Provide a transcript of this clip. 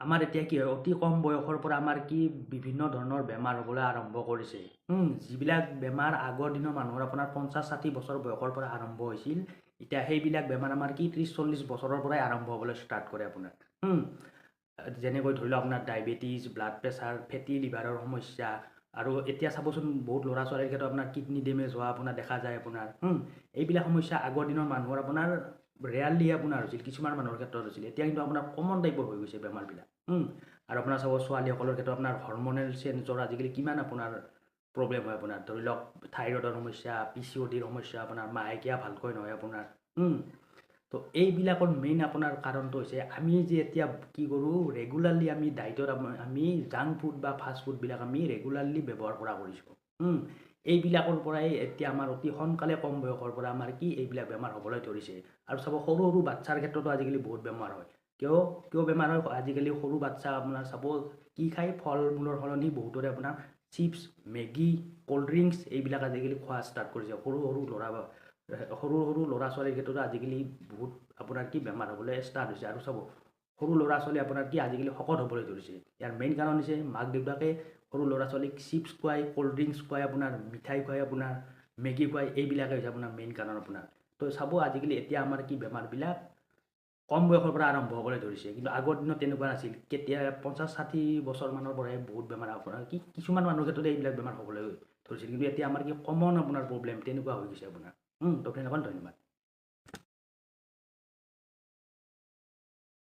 আমাৰ এতিয়া কি হয় অতি কম বয়সৰ পৰা আমাৰ কি বিভিন্ন ধৰণৰ বেমাৰ হ'বলৈ আৰম্ভ কৰিছে যিবিলাক বেমাৰ আগৰ দিনৰ মানুহৰ আপোনাৰ 50-60 বছৰ বয়সৰ পৰা আৰম্ভ হৈছিল এতিয়া সেইবিলাক বেমাৰ আমাৰ কি 30-40 বছৰৰ পৰাই আৰম্ভ হ'বলৈ ষ্টাৰ্ট কৰে আপোনাৰ যেনেকৈ ধৰি লওক আপোনাৰ ডায়েবেটিছ ব্লাড প্ৰেছাৰ ফেটি লিভাৰৰ সমস্যা আৰু এতিয়া চাবচোন বহুত ল'ৰা ছোৱালীৰ ক্ষেত্ৰত আপোনাৰ কিডনি ডেমেজ হোৱা আপোনাৰ দেখা যায় আপোনাৰ এইবিলাক সমস্যা আগৰ দিনৰ মানুহৰ আপোনাৰ ৰেয়াৰলি আপোনাৰ হৈছিল কিছুমান মানুহৰ ক্ষেত্ৰত হৈছিল এতিয়া কিন্তু আপোনাৰ কমন টাইপৰ হৈ গৈছে বেমাৰবিলাক আৰু আপোনাৰ চাব ছোৱালীসকলৰ ক্ষেত্ৰত আপোনাৰ হৰমনেল চেঞ্জৰ আজিকালি কিমান আপোনাৰ প্ৰব্লেম হয় আপোনাৰ ধৰি লওক থাইৰয়ডৰ সমস্যা PCODৰ সমস্যা আপোনাৰ মাহেকীয়া ভালকৈ নহয় আপোনাৰ তো এইবিলাকৰ মেইন আপোনাৰ কাৰণটো হৈছে আমি যে এতিয়া কি কৰোঁ ৰেগুলাৰলি আমি ডাইটত আমি জাংক ফুড বা ফাষ্ট ফুডবিলাক আমি ৰেগুলাৰলি ব্যৱহাৰ কৰা কৰিছোঁ এইবিলাকৰ পৰাই এতিয়া আমাৰ অতি সোনকালে কম বয়সৰ পৰা আমাৰ কি এইবিলাক বেমাৰ হ'বলৈ ধৰিছে আৰু চাব সৰু সৰু বাচ্চাৰ ক্ষেত্ৰতো আজিকালি বহুত বেমাৰ হয় কিয় বেমাৰ হয় আজিকালি সৰু বাচ্চা আপোনাৰ চাব কি খায় ফল মূলৰ সলনি বহুতৰে আপোনাৰ চিপছ মেগী ক'ল্ড ড্ৰিংকছ এইবিলাক আজিকালি খোৱা ষ্টাৰ্ট কৰিছে সৰু সৰু ল'ৰা ছোৱালীৰ ক্ষেত্ৰতো আজিকালি বহুত আপোনাৰ কি বেমাৰ হ'বলৈ ষ্টাৰ্ট হৈছে আৰু চাব সৰু ল'ৰা ছোৱালী আপোনাৰ কি আজিকালি শকত হ'বলৈ ধৰিছে ইয়াৰ মেইন কাৰণ হৈছে মাক দেউতাকে সৰু ল'ৰা ছোৱালীক চিপছ খুৱাই ক'ল্ড ড্ৰিংকছ খুৱাই আপোনাৰ মিঠাই খুৱাই আপোনাৰ মেগী খুৱাই এইবিলাকে হৈছে আপোনাৰ মেইন কাৰণ আপোনাৰ তো চাব আজিকালি এতিয়া আমাৰ কি বেমাৰবিলাক কম বয়সৰ পৰা আৰম্ভ হ'বলৈ ধৰিছে কিন্তু আগৰ দিনত তেনেকুৱা নাছিল কেতিয়া 50-60 বছৰমানৰ পৰাই বহুত বেমাৰ আপোনাৰ কি কিছুমান মানুহৰ ক্ষেত্ৰতে এইবিলাক বেমাৰ হ'বলৈ ধৰিছিল কিন্তু এতিয়া আমাৰ কি কমন আপোনাৰ প্ৰব্লেম তেনেকুৱা হৈ গৈছে আপোনাৰ তো তেনেকুৱা ধন্যবাদ